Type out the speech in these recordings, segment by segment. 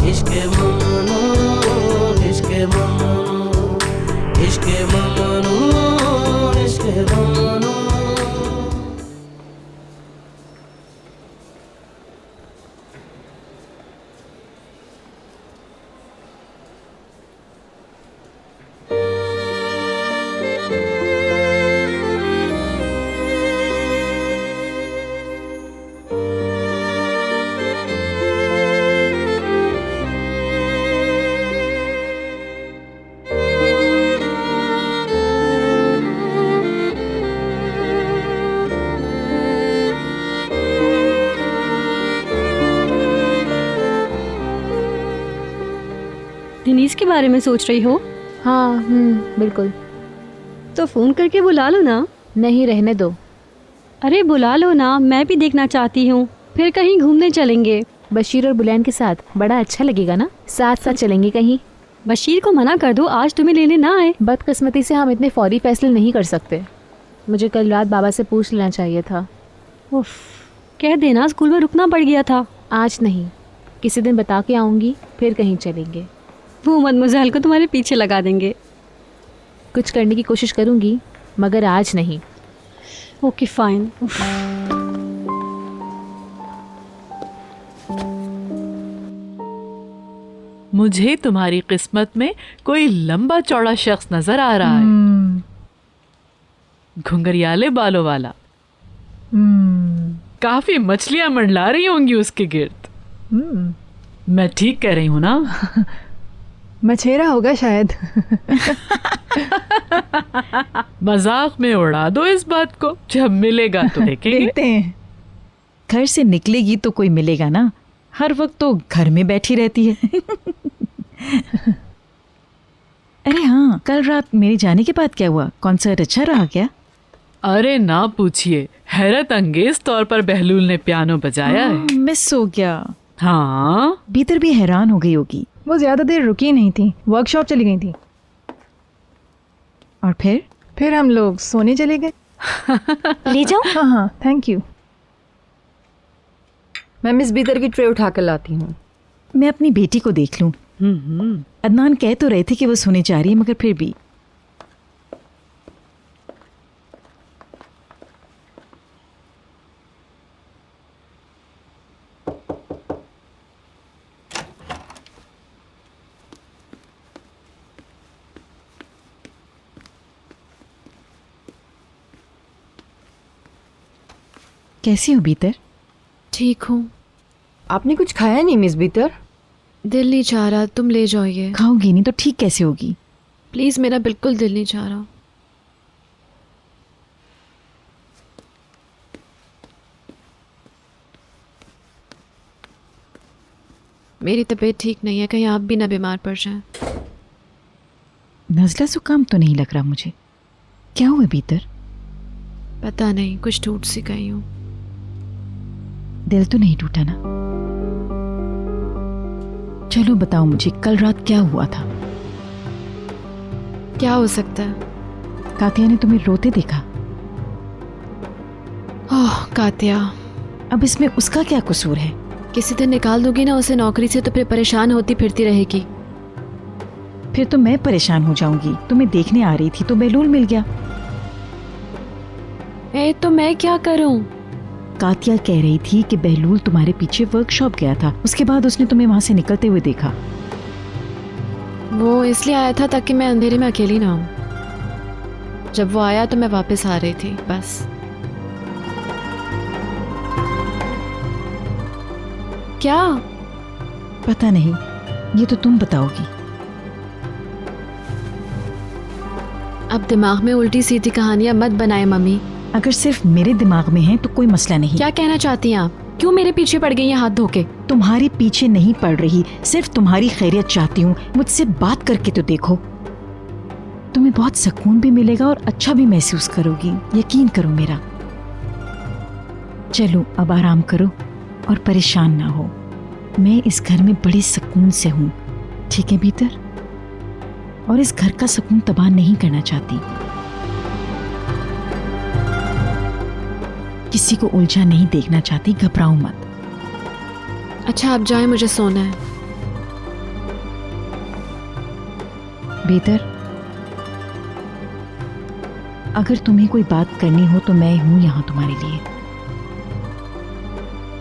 इश्क ममनू, इश्क ममनू, इश्क ममनू, इश्क ममनू। डेनीज के बारे में सोच रही हो? हाँ बिल्कुल। तो फोन करके बुला लो ना। नहीं, रहने दो। अरे बुला लो ना, मैं भी देखना चाहती हूँ। फिर कहीं घूमने चलेंगे। बशीर और बुलैन के साथ बड़ा अच्छा लगेगा ना, साथ साथ चलेंगे कहीं। बशीर को मना कर दो, आज तुम्हें लेने ना आए। बदकिस्मती से हम इतने फौरी फैसले नहीं कर सकते। मुझे कल रात बाबा से पूछ लेना चाहिए था। उफ, कह देना स्कूल में रुकना पड़ गया था। आज नहीं, किसी दिन बता के आऊँगी, फिर कहीं चलेंगे। वो मदमज़ेल को तुम्हारे पीछे लगा देंगे। कुछ करने की कोशिश करूँगी, मगर आज नहीं। Okay fine. मुझे तुम्हारी किस्मत में कोई लंबा चौड़ा शख्स नजर आ रहा है, घुंघरियाले बालों वाला। काफी मछलियां मंडला रही होंगी उसके गिर्द। मैं ठीक कह रही हूँ ना? मछेरा होगा शायद। मजाक में उड़ा दो इस बात को, जब मिलेगा तो देखेंगे। देखते हैं। घर से निकलेगी तो कोई मिलेगा ना, हर वक्त तो घर में बैठी रहती है। अरे हाँ, कल रात मेरे जाने के बाद क्या हुआ? कॉन्सर्ट अच्छा रहा क्या? अरे ना पूछिए, हैरत अंगेज तौर पर बहलूल ने पियानो बजाया है। मिस हो गया। हाँ, भीतर भी हैरान हो गई होगी। वो ज्यादा देर रुकी नहीं थी, वर्कशॉप चली गई थी। और फिर हम लोग सोने चले गए। ले जाओ। हाँ, थैंक यू। मैं मिस बीतर की ट्रे उठा कर लाती हूँ। मैं अपनी बेटी को देख लूं। अदनान कह तो रहे थे कि वो सोने जा रही है, मगर फिर भी। कैसी हो बीतर? ठीक हूँ। आपने कुछ खाया नहीं मिस बीतर? दिल नहीं चाह रहा, तुम ले जाओ ये। खाओगी नहीं तो ठीक कैसे होगी? प्लीज़, मेरा बिल्कुल दिल नहीं चाह रहा। मेरी तबीयत ठीक नहीं है, कहीं आप भी ना बीमार पड़ जाएं। नज़ला जुकाम तो नहीं लग रहा मुझे। क्या हुआ बीतर? पता नहीं, कुछ टूट सी गई हूँ। दिल तो नहीं टूटा ना? चलो बताओ मुझे, कल रात क्या हुआ था? क्या हो सकता है? कातिया ने तुम्हें रोते देखा? ओह कातिया, अब इसमें उसका क्या कसूर है? किसी दिन निकाल दूंगी ना उसे नौकरी से, तो फिर परेशान होती फिरती रहेगी। फिर तो मैं परेशान हो जाऊंगी। तुम्हें देखने आ रही थी तो बहलूल मिल गया। तो मैं क्या करूं? कातिया कह रही थी कि बहलूल तुम्हारे पीछे वर्कशॉप गया था, उसके बाद उसने तुम्हें वहां से निकलते हुए देखा। वो इसलिए आया था ताकि मैं अंधेरे में अकेली ना हूं। जब वो आया तो मैं वापस आ रही थी, बस। क्या? पता नहीं, ये तो तुम बताओगी। अब दिमाग में उल्टी सीधी कहानियां मत बनाए मम्मी। अगर सिर्फ मेरे दिमाग में है तो कोई मसला नहीं। क्या कहना चाहती हैं आप? क्यों मेरे पीछे पड़ गई हैं हाथ धोके? तुम्हारे पीछे नहीं पड़ रही, सिर्फ तुम्हारी खैरियत चाहती हूँ। मुझसे बात करके तो देखो, तुम्हें बहुत सुकून भी मिलेगा और अच्छा भी महसूस करोगी, यकीन करो मेरा। चलो अब आराम करो और परेशान ना हो। मैं इस घर में बड़े सुकून से हूँ, ठीक है भीतर? और इस घर का सुकून तबाह नहीं करना चाहती। किसी को उलझा नहीं देखना चाहती, घबराओ मत। अच्छा आप जाएं, मुझे सोना है। बेहतर, अगर तुम्हें कोई बात करनी हो तो मैं हूं यहां तुम्हारे लिए।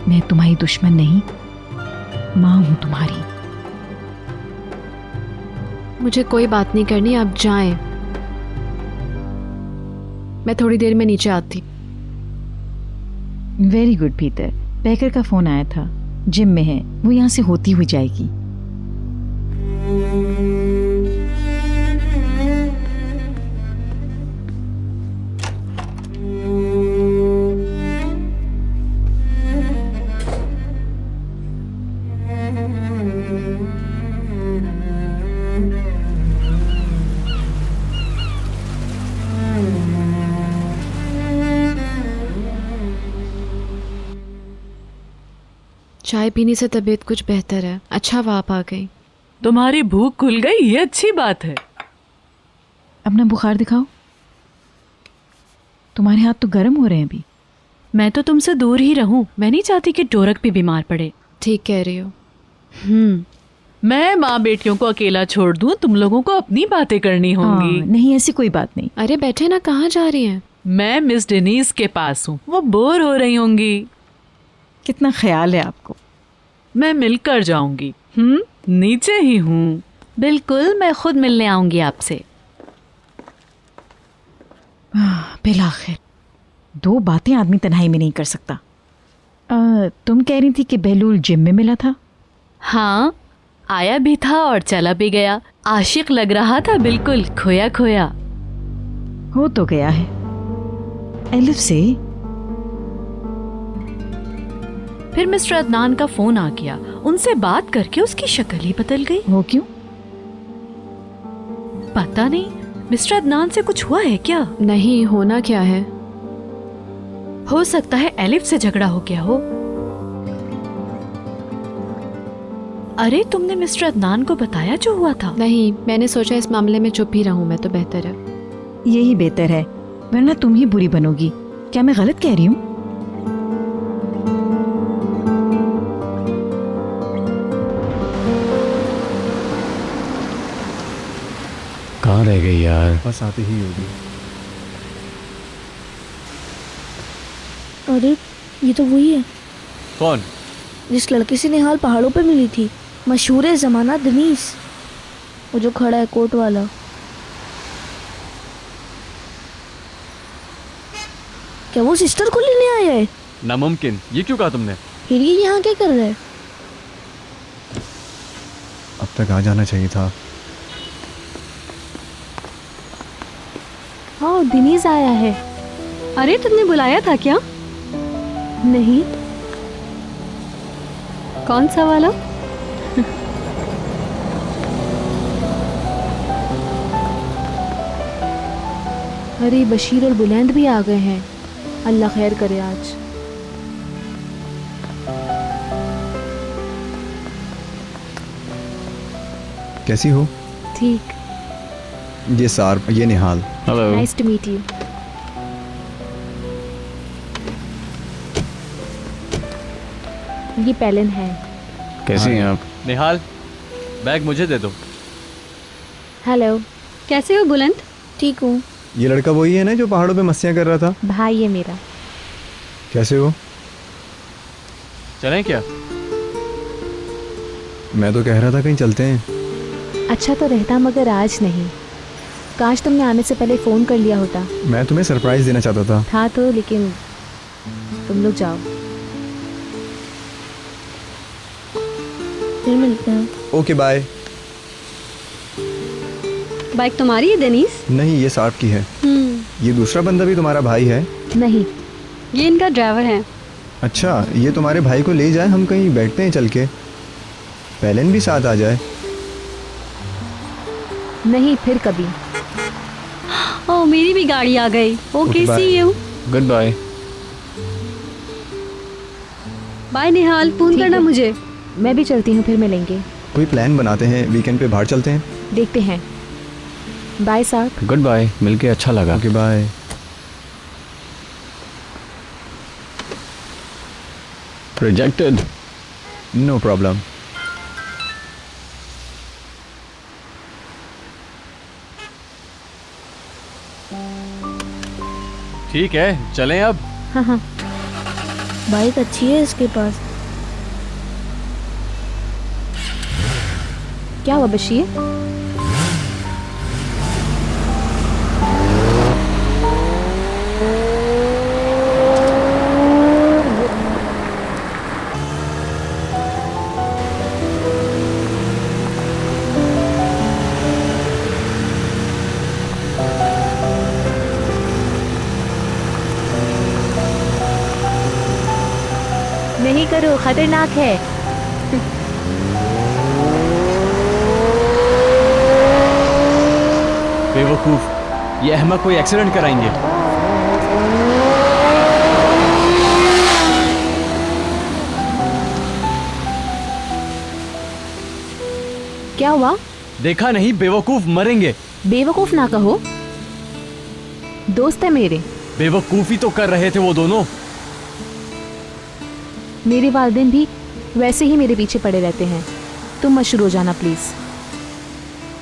मैं तुम्हारी दुश्मन नहीं, मां हूं तुम्हारी। मुझे कोई बात नहीं करनी, आप जाएं। मैं थोड़ी देर में नीचे आती। वेरी गुड पीटर, पैकर का फोन आया था, जिम में है, वो यहाँ से होती हुई जाएगी। चाय पीने से तबीयत कुछ बेहतर है। अच्छा हुआ आप आ गई। तुम्हारी भूख खुल गई, ये अच्छी बात है। अपना बुखार दिखाओ। तुम्हारे हाथ तो गर्म हो रहे हैं अभी। मैं तो तुमसे दूर ही रहूं, मैं नहीं चाहती कि टोरक भी बीमार पड़े। ठीक कह रही हो। मैं माँ बेटियों को अकेला छोड़ दूं, तुम लोगों को अपनी बातें करनी होंगी। नहीं, ऐसी कोई बात नहीं। अरे बैठे ना, कहाँ जा रही हैं? मैं मिस डेनीज के पास हूँ, वो बोर हो रही होंगी। कितना ख्याल है आपको। मैं मिलकर जाऊंगी। नीचे ही हूँ। बिल्कुल, मैं खुद मिलने आऊंगी आपसे। बिलाखिर दो बातें आदमी तन्हाई में नहीं कर सकता। तुम कह रही थी कि बहलूल जिम में मिला था? हाँ, आया भी था और चला भी गया। आशिक लग रहा था, बिल्कुल खोया खोया। हो तो गया है। एलिफ से? फिर मिस्टर अदनान का फोन आ गया। उनसे बात करके उसकी शक्ल ही बदल गई। वो क्यों? पता नहीं, मिस्टर अदनान से कुछ हुआ है क्या? नहीं, होना क्या है? हो सकता है एलिफ से झगड़ा हो गया हो। अरे तुमने मिस्टर अदनान को बताया जो हुआ था? नहीं, मैंने सोचा इस मामले में चुप ही रहूं मैं, तो बेहतर है। यही बेहतर है, वरना तुम ही बुरी बनोगी। क्या मैं गलत कह रही हूँ? कहाँ रह गई यार? बस आती ही होगी। अरे ये तो वही है कौन? जिस लड़के से निहाल पहाड़ों पे मिली थी, मशहूर है जमाना दनीस, वो जो खड़ा है कोट वाला। क्या वो सिस्टर को लेने आया है? नामुमकिन, ये क्यों कहा तुमने? फिर ये यहाँ क्या कर रहा है? अब तक आ जाना चाहिए था। हाँ, दनीस आया है। अरे तुमने बुलाया था क्या? नहीं। कौन सा वाला? अरे बशीर और बुलंद भी आ गए हैं। अल्लाह खैर करे आज। कैसी हो? ठीक। ये सार, ये Nihal. Hello. Nice to meet you. ये पेलन है। कैसी हैं आप? निहाल, बैग मुझे दे दो। हेलो। कैसे हो बुलंद? ठीक हूँ। ये लड़का वही है ना जो पहाड़ों पे मस्तियाँ कर रहा था? भाई है मेरा। कैसे हो? चलें क्या? मैं तो कह रहा था कहीं चलते हैं। अच्छा तो रहता, मगर आज नहीं। काश तुमने आने से पहले फ़ोन कर लिया होता। मैं तुम्हें सरप्राइज देना चाहता था। था तो, लेकिन तुम लोग जाओ, फिर मिलते हैं। Okay bye. बाइक तुम्हारी है दनीस? नहीं, ये सार्फ की है। ये दूसरा बंदा भी तुम्हारा भाई है? नहीं। ये इनका ड्राइवर है। अच्छा, ये तुम्हारे भाई को ले जाए, हम कहीं बैठते हैं चल के। पेलन भी साथ आ जाए। नहीं, फिर कभी। ओह, मेरी भी गाड़ी आ गई। Okay, bye. See you. Good bye. Bye Nihal, phone ठीक करना है। मुझे। मैं भी चलती हूँ, फिर मिलेंगे। कोई प्लान बनाते हैं, वीकेंड पे बाहर चलते हैं। देखते हैं। बाय साहब। गुड बाय, मिलके अच्छा लगा। Okay bye. Rejected. No problem. ठीक है, चलें अब। हाँ हाँ, बाइक अच्छी है इसके पास। क्या हुआ बशीर? नहीं करो, खतरनाक है। बेवकूफ, ये अहमक कोई एक्सीडेंट कराएंगे। क्या हुआ? देखा नहीं, बेवकूफ, मरेंगे। बेवकूफ ना कहो, दोस्त है मेरे। बेवकूफी तो कर रहे थे वो दोनों। मेरे वालिदैन भी वैसे ही मेरे पीछे पड़े रहते हैं। तुम मत शुरू हो जाना प्लीज।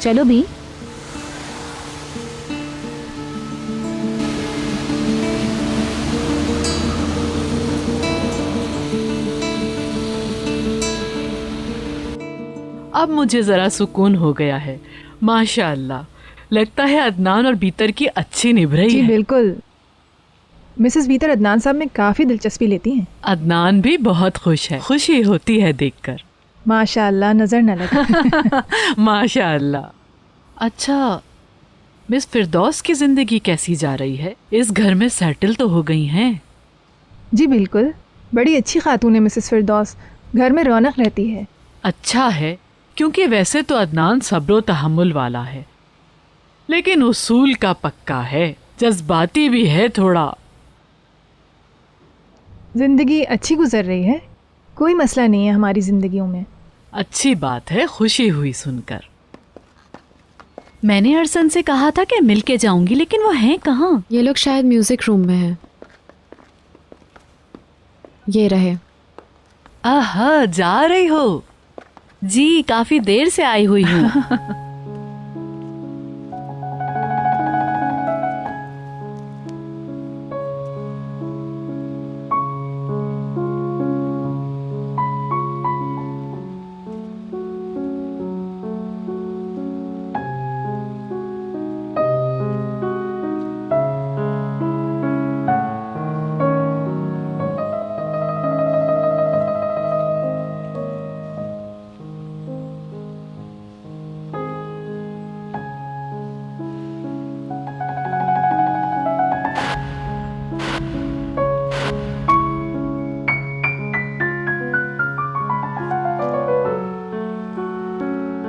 चलो भी। अब मुझे जरा सुकून हो गया है। माशाअल्लाह, लगता है अदनान और बीतर की अच्छी निभ रही जी है। बिल्कुल। मिसेस बीतर अदनान साहब में काफ़ी दिलचस्पी लेती हैं। अदनान भी बहुत खुश है, खुशी होती है देखकर। माशाअल्लाह, नज़र न लगे। माशाअल्लाह। अच्छा, मिस फिरदौस की जिंदगी कैसी जा रही है? इस घर में सेटल तो हो गई हैं? जी बिल्कुल, बड़ी अच्छी खातून है मिसेस फिरदौस। घर में रौनक रहती है। अच्छा है, क्योंकि वैसे तो अदनान सब्र तहम्मुल वाला है, लेकिन उसूल का पक्का है, जज्बाती भी है थोड़ा। ज़िंदगी अच्छी गुजर रही है, कोई मसला नहीं है हमारी ज़िंदगियों में। अच्छी बात है, खुशी हुई सुनकर। मैंने अरसन से कहा था कि मिल के जाऊंगी, लेकिन वो हैं कहाँ? ये लोग शायद म्यूजिक रूम में हैं। ये रहे। आहा, जा रही हो? जी, काफी देर से आई हुई हूँ।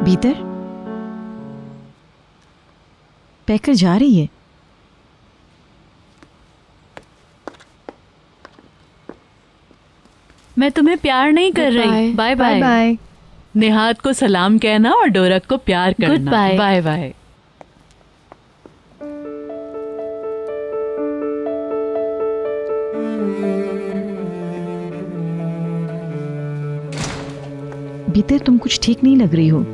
भीतर पैकर जा रही है। मैं तुम्हें प्यार नहीं कर रही। Bye bye. बाय। निहात को सलाम कहना और डोरक को प्यार करना। Goodbye. Bye bye. भीतर तुम कुछ ठीक नहीं लग रही हो।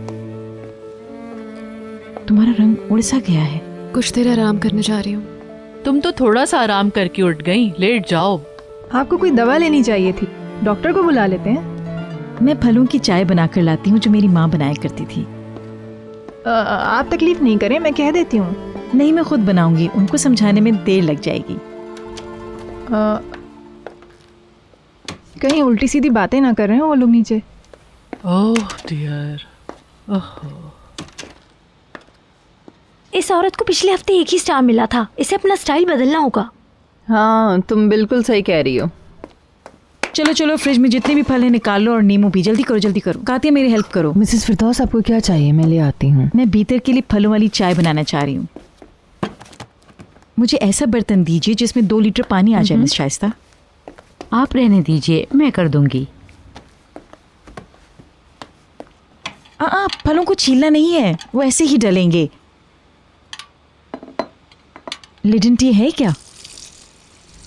तुम्हारा रंग उड़ सा गया है। कुछ देर आराम करने जा रही हूँ। तुम तो थोड़ा सा आराम करके उठ गई, लेट जाओ। आपको कोई दवा लेनी चाहिए थी, डॉक्टर को बुला लेते हैं। मैं फलों की चाय बनाकर लाती हूँ जो मेरी माँ बनाया करती थी। आप तकलीफ नहीं करें, मैं कह देती हूँ। नहीं, मैं खुद बनाऊंगी, उनको समझाने में देर लग जाएगी। कहीं उल्टी सीधी बातें ना कर रहे हो वो लोग नीचे। ओह डियर, ओह। इस औरत को पिछले हफ्ते एक ही स्टार मिला था, इसे अपना स्टाइल बदलना होगा। हाँ, तुम बिल्कुल सही कह रही हो। चलो चलो, फ्रिज में जितने भी फल हैं निकाल लो और नींबू भी। जल्दी करो जल्दी करो। कातिया, मेरी हेल्प करो। मिसेस फिरदौस, आपको क्या चाहिए? मैं ले आती हूँ। मैं भीतर के लिए फलों वाली चाय बनाना चाह रही हूँ। मुझे ऐसा बर्तन दीजिए जिसमें 2 लीटर पानी आ जाए। मिस शाइस्ता, आप रहने दीजिए, मैं कर दूंगी। फलों को छीलना नहीं है, वो ऐसे ही डलेंगे। लिडन टी है क्या?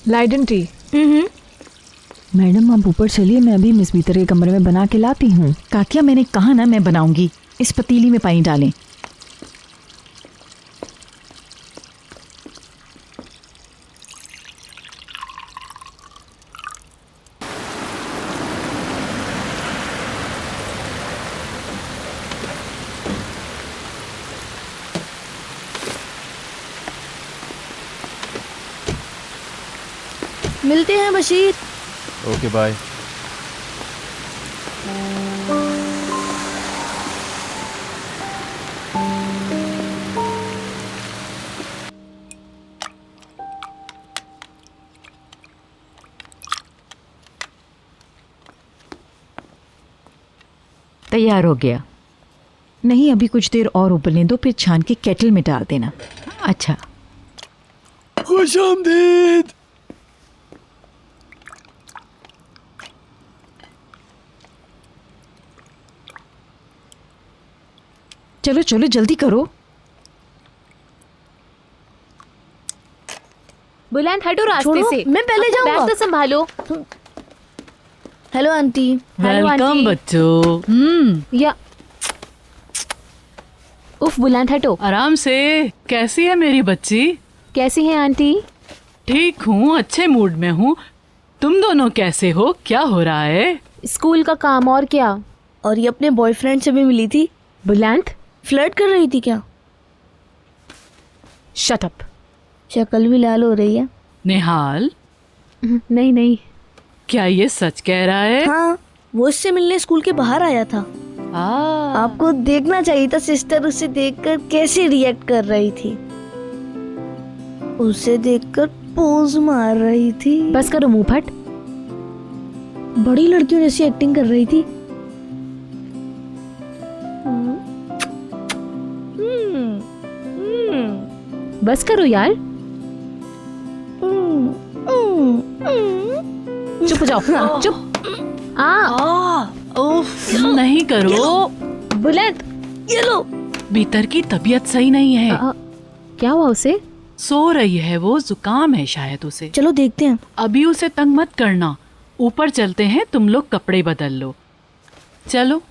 लाइडन टी। मैडम, आप ऊपर चलिए, मैं अभी मिस बीतर के कमरे में बना के लाती हूँ। काकिया, मैंने कहा ना मैं बनाऊंगी। इस पतीली में पानी डालें। मिलते हैं बशीर। Okay bye. तैयार हो गया। नहीं, अभी कुछ देर और उबलने दो, फिर छान के केटल में डाल देना। अच्छा। खुश आमदीद। चलो चलो जल्दी करो। बुलंद हटो रास्ते छोड़ो, से। मैं पहले जाऊंगा। बैग तो संभालो। Hello aunty. Hello welcome aunty. बच्चों। या उफ, बुलंद हटो। आराम से। कैसी है मेरी बच्ची? कैसी हैं आंटी? ठीक हूँ, अच्छे मूड में हूँ। तुम दोनों कैसे हो? क्या हो रहा है? स्कूल का काम और क्या। और ये अपने बॉयफ्रेंड से भी मिली थी। बुलंद फ्लर्ट कर रही थी क्या? Shut up. शक्ल भी लाल हो रही है। निहाल, नहीं नहीं। क्या ये सच कह रहा है? हाँ, वो इससे मिलने स्कूल के बाहर आया था। आपको देखना चाहिए था सिस्टर उसे देखकर कैसे रिएक्ट कर रही थी। उसे देखकर पोज मार रही थी। बस करो मुंह फट। बड़ी लड़कियों जैसी एक्टिंग कर रही थी। बस करो यार। चुप हो जाओ। चुप। उफ, नहीं करो। बुलंद, ये लो। भीतर की तबीयत सही नहीं है। क्या हुआ उसे? सो रही है वो, जुकाम है शायद उसे। चलो देखते हैं। अभी उसे तंग मत करना, ऊपर चलते हैं, तुम लोग कपड़े बदल लो। चलो।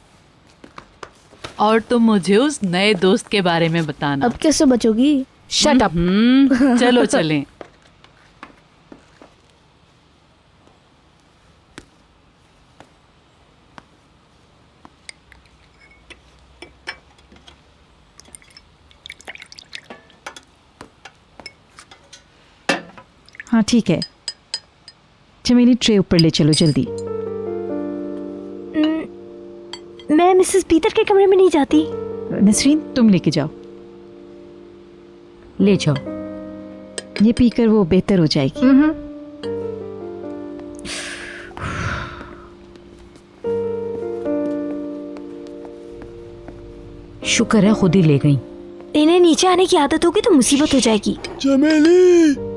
और तुम मुझे उस नए दोस्त के बारे में बताना। अब कैसे बचोगी? Shut up. चलो चलें। हाँ ठीक है, चमेली ट्रे ऊपर ले चलो जल्दी। मैं मिसेस पीटर के कमरे में नहीं जाती। नसरीन तुम लेके जाओ। ले जाओ। ये पीकर वो बेहतर हो जाएगी। शुक्र है खुद ही ले गई। इन्हें नीचे आने की आदत होगी तो मुसीबत हो जाएगी। चमेली।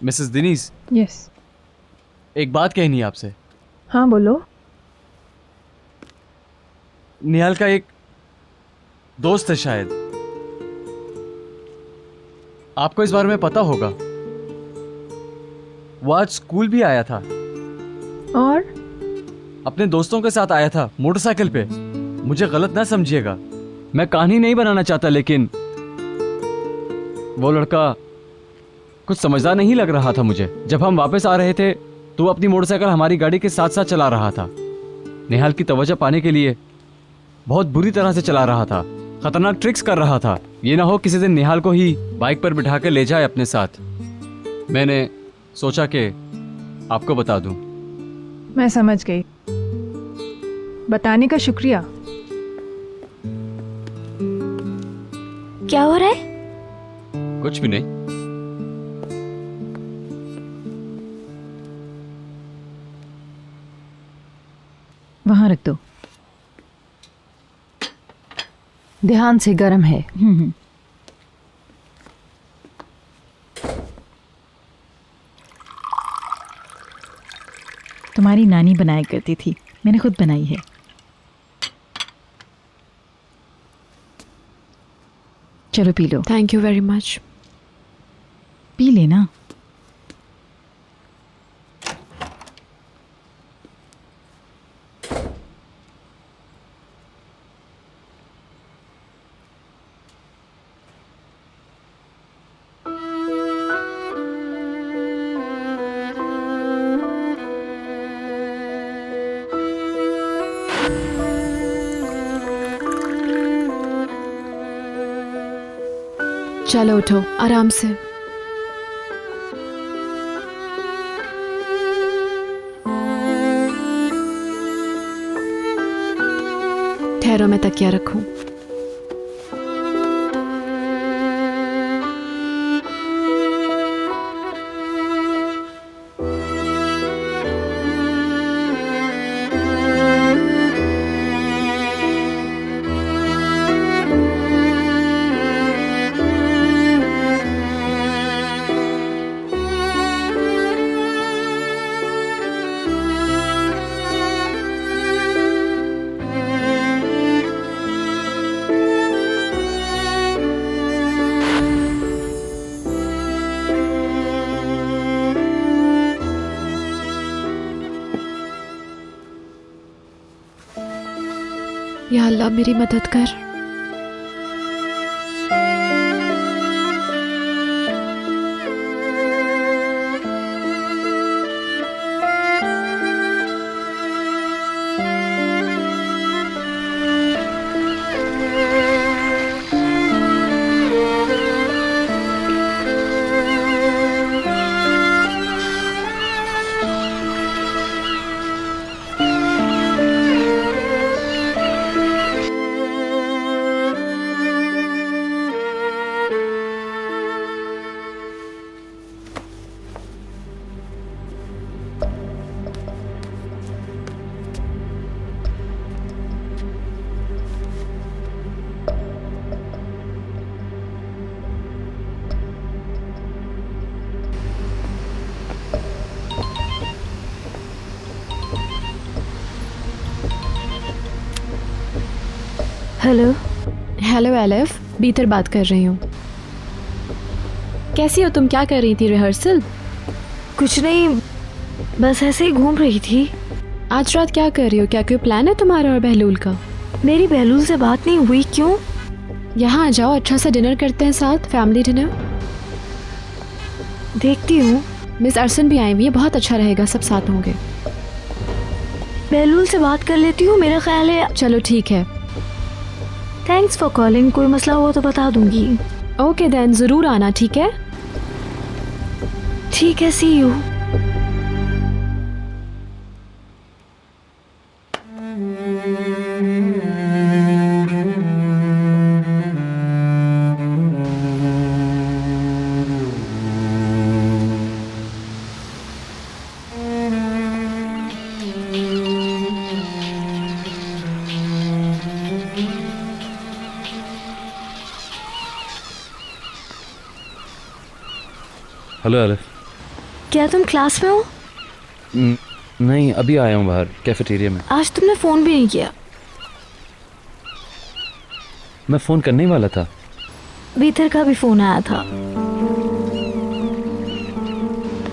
मिसेस दिनीस, यस। एक बात कहनी है आपसे। हाँ बोलो। निहाल का एक दोस्त है शायद, आपको इस बारे में पता होगा। वो आज स्कूल भी आया था और अपने दोस्तों के साथ आया था मोटरसाइकिल पे। मुझे गलत ना समझिएगा, मैं कहानी नहीं बनाना चाहता, लेकिन वो लड़का कुछ समझदार नहीं लग रहा था मुझे। जब हम वापस आ रहे थे तो वो अपनी मोटरसाइकिल हमारी गाड़ी के साथ साथ चला रहा था। निहाल की तवज्जो पाने के लिए बहुत बुरी तरह से चला रहा था, खतरनाक ट्रिक्स कर रहा था। ये ना हो किसी दिन निहाल को ही बाइक पर बिठा के ले जाए अपने साथ। मैंने सोचा कि आपको बता दूं। मैं समझ गई, बताने का शुक्रिया। क्या हो रहा है? कुछ भी नहीं। वहां रख दो। ध्यान से, गर्म है। तुम्हारी नानी बनाया करती थी, मैंने खुद बनाई है। चलो P low. Thank you very much. P लेना। चलो उठो आराम से। ठहरो मैं तकिया रखूं। या अल्लाह मेरी मदद कर। हेलो हेलो एलिफ, बीतर बात कर रही हूँ। कैसी हो तुम? क्या कर रही थी? रिहर्सल? कुछ नहीं, बस ऐसे ही घूम रही थी। आज रात क्या कर रही हो? क्या कोई प्लान है तुम्हारा और बहलूल का? मेरी बहलूल से बात नहीं हुई। क्यों? यहाँ आ जाओ, अच्छा सा डिनर करते हैं साथ, फैमिली डिनर। देखती हूँ। मिस अरसन भी आई हुई है, बहुत अच्छा रहेगा, सब साथ होंगे। बहलूल से बात कर लेती हूँ, मेरा ख्याल है। चलो ठीक है। Thanks for calling. कोई मसला हुआ तो बता दूंगी। ओके देन, ज़रूर आना, ठीक है? ठीक है, सी यू। Hello elif. क्या तुम क्लास में हो? नहीं, अभी आया हूँ बाहर कैफेटेरिया में। आज तुमने फ़ोन भी नहीं किया। मैं फ़ोन करने ही वाला था। बीतर का भी फ़ोन आया था,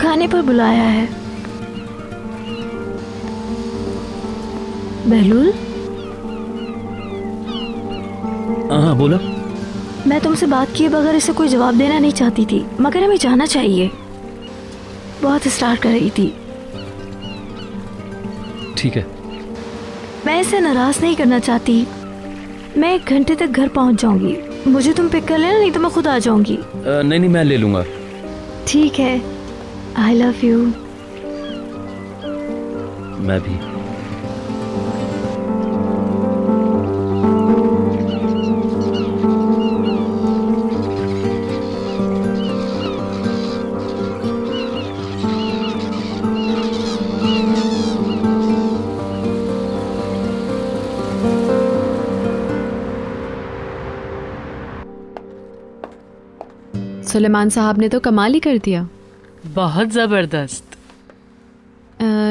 खाने पर बुलाया है। बहलूल? हाँ बोला। मैं तुमसे बात किए बगैर इसे कोई जवाब देना नहीं चाहती थी, मगर हमें जाना चाहिए। बहुत स्टार्ट कर रही थी। ठीक है। मैं इसे नाराज नहीं करना चाहती। मैं 1 घंटे तक घर पहुंच जाऊंगी। मुझे तुम पिक कर लेना, नहीं तो मैं खुद आ जाऊंगी। नहीं मैं ले लूंगा। ठीक है। I love you. मैं भी। सुलेमान साहब ने तो कमाल ही कर दिया। बहुत ज़बरदस्त।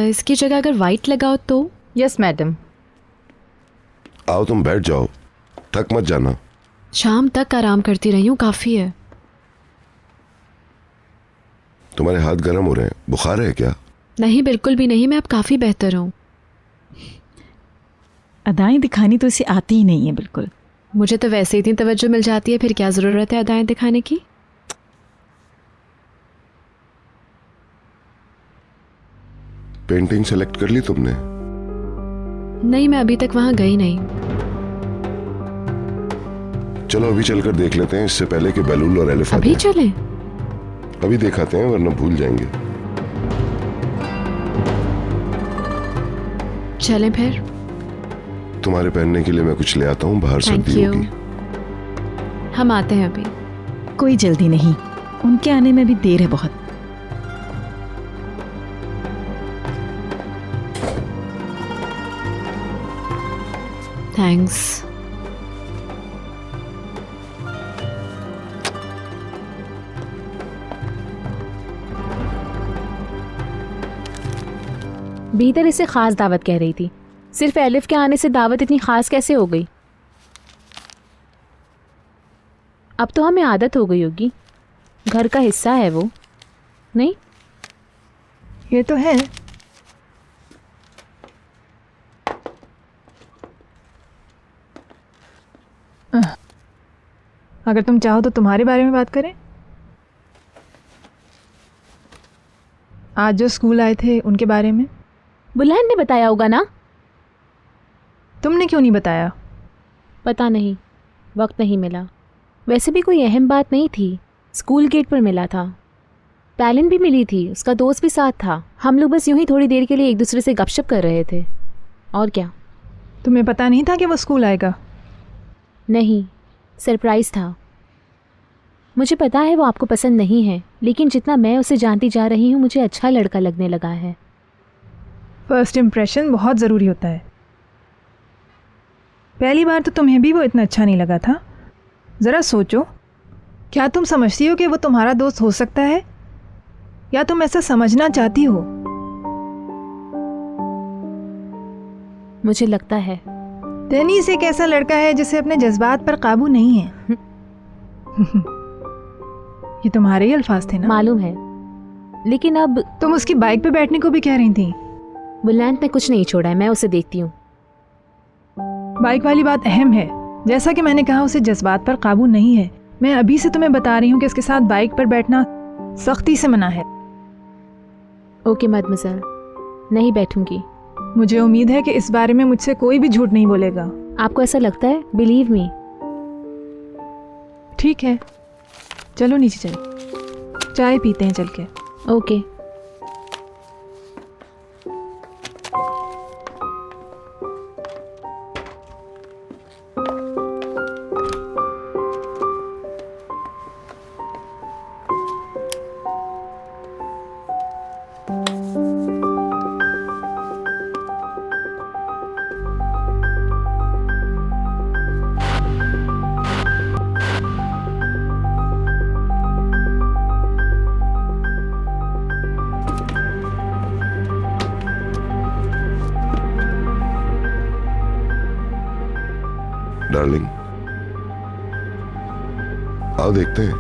इसकी जगह अगर वाइट लगाओ तो? Yes madam. आओ तुम बैठ जाओ, थक मत जाना। शाम तक आराम करती रही हूँ, काफ़ी है। तुम्हारे हाथ गर्म हो रहे हैं, बुखार है क्या? नहीं, बिल्कुल भी नहीं, मैं अब काफ़ी बेहतर हूँ। अदाएं दिखानी तो इसे आती ही नहीं है बिल्कुल। मुझे तो वैसे ही इतनी तवज्जो मिल जाती है, फिर क्या ज़रूरत है अदाएं दिखाने की? पेंटिंग सेलेक्ट कर ली तुमने? नहीं, मैं अभी तक वहाँ गई नहीं। चलो अभी चलकर देख लेते हैं, इससे पहले कि बेलूल और एलिफ अभी चले? अभी दिखाते हैं, वरना भूल जाएंगे। चलें फिर? तुम्हारे पहनने के लिए मैं कुछ ले आता हूँ, बाहर सर्दी होगी। हम आते हैं अभी। कोई जल्दी नहीं, उनके आने में भी देर है बहुत। थैंक्स। बीतर इसे खास दावत कह रही थी, सिर्फ एलिफ के आने से दावत इतनी खास कैसे हो गई? अब तो हमें आदत हो गई होगी, घर का हिस्सा है वो, नहीं? ये तो है। अगर तुम चाहो तो तुम्हारे बारे में बात करें। आज जो स्कूल आए थे उनके बारे में। बुल्हन ने बताया होगा ना? तुमने क्यों नहीं बताया? पता नहीं, वक्त नहीं मिला। वैसे भी कोई अहम बात नहीं थी, स्कूल गेट पर मिला था। पैलिन भी मिली थी, उसका दोस्त भी साथ था। हम लोग बस यूं ही थोड़ी देर के लिए एक दूसरे से गपशप कर रहे थे, और क्या। तुम्हें पता नहीं था कि वो स्कूल आएगा? नहीं, सरप्राइज़ था। मुझे पता है वो आपको पसंद नहीं है, लेकिन जितना मैं उसे जानती जा रही हूँ मुझे अच्छा लड़का लगने लगा है। फर्स्ट इम्प्रेशन बहुत ज़रूरी होता है। पहली बार तो तुम्हें भी वो इतना अच्छा नहीं लगा था। ज़रा सोचो, क्या तुम समझती हो कि वो तुम्हारा दोस्त हो सकता है, या तुम ऐसा समझना चाहती हो? मुझे लगता है डेनिस एक ऐसा लड़का है जिसे अपने जज्बात पर काबू नहीं है। ये तुम्हारे ही अल्फाज थे ना? मालूम है, लेकिन अब तुम उसकी बाइक पे बैठने को भी कह रही थी। बुलंद ने कुछ नहीं छोड़ा है, मैं उसे देखती हूँ। बाइक वाली बात अहम है। जैसा कि मैंने कहा, उसे जज्बात पर काबू नहीं है। मैं अभी से तुम्हें बता रही हूँ कि उसके साथ बाइक पर बैठना सख्ती से मना है। ओके मदमज़ल, नहीं बैठूंगी। मुझे उम्मीद है कि इस बारे में मुझसे कोई भी झूठ नहीं बोलेगा। आपको ऐसा लगता है? Believe me. ठीक है, चलो नीचे चलो, चाय पीते हैं चल के। ओके। डार्लिंग, आओ देखते हैं।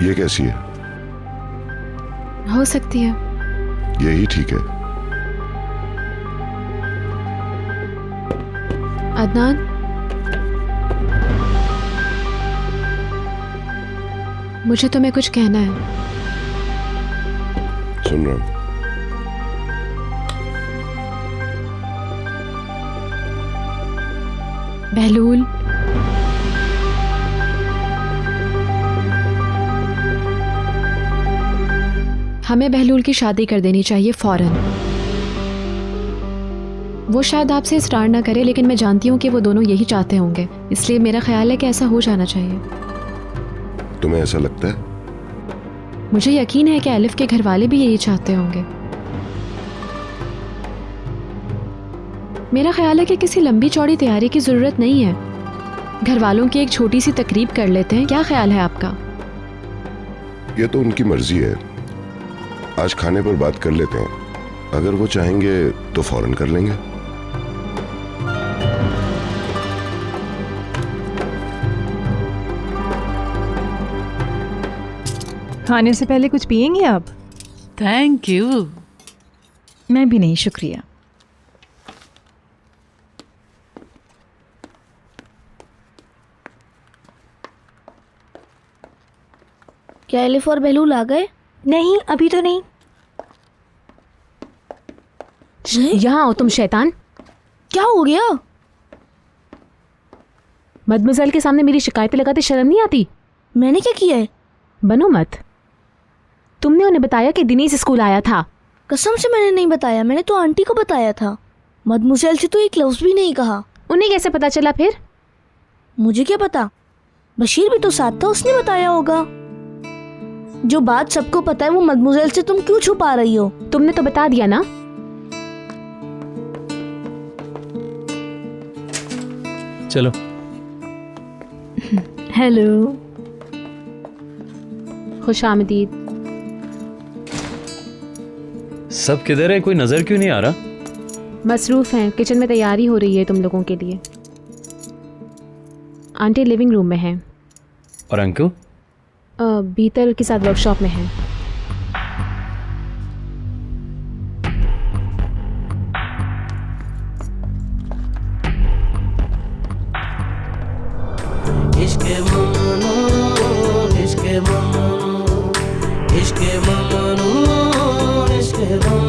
ये कैसी है? हो सकती है। यही ठीक है। अदनान, मुझे तुम्हें कुछ कहना है। सुन रहा हूं। बहलूल, हमें बहलूल की शादी कर देनी चाहिए फौरन। वो शायद आपसे इसरार ना करे, लेकिन मैं जानती हूँ कि वो दोनों यही चाहते होंगे, इसलिए मेरा ख्याल है कि ऐसा हो जाना चाहिए। तुम्हें ऐसा लगता है? मुझे यकीन है कि एलिफ के घर वाले भी यही चाहते होंगे। मेरा ख्याल है कि किसी लंबी चौड़ी तैयारी की ज़रूरत नहीं है। घर वालों की एक छोटी सी तकरीब कर लेते हैं, क्या ख्याल है आपका? ये तो उनकी मर्जी है। आज खाने पर बात कर लेते हैं, अगर वो चाहेंगे तो फौरन कर लेंगे। खाने से पहले कुछ पिएंगे आप? Thank you. मैं भी नहीं, शुक्रिया। क्या एलिफ और बहलूल आ गए? नहीं, अभी तो नहीं। यहाँ आओ तुम शैतान। क्या हो गया? मदमुजल के सामने मेरी शिकायतें लगाते शर्म नहीं आती? मैंने क्या किया है? बनो मत। तुमने उन्हें बताया कि दिनेश स्कूल आया था। कसम से मैंने नहीं बताया, मैंने तो आंटी को बताया था। मदमुजल से तो एक लफ्ज भी नहीं कहा। उन्हें कैसे पता चला फिर? मुझे क्या पता, बशीर भी तो साथ था, उसने बताया होगा। जो बात सबको पता है वो मदमुजल से तुम क्यों छुपा रही हो? तुमने तो बता दिया ना। चलो। हेलो, खुश आमदीद। सब किधर है? कोई नजर क्यों नहीं आ रहा? मसरूफ हैं, किचन में तैयारी हो रही है तुम लोगों के लिए। आंटी लिविंग रूम में हैं। और अंकल? भीतर के साथ वर्कशॉप में हैं। इश्के ममनू, इश्के ममनू, इश्के ममनू, इश्के ममनू।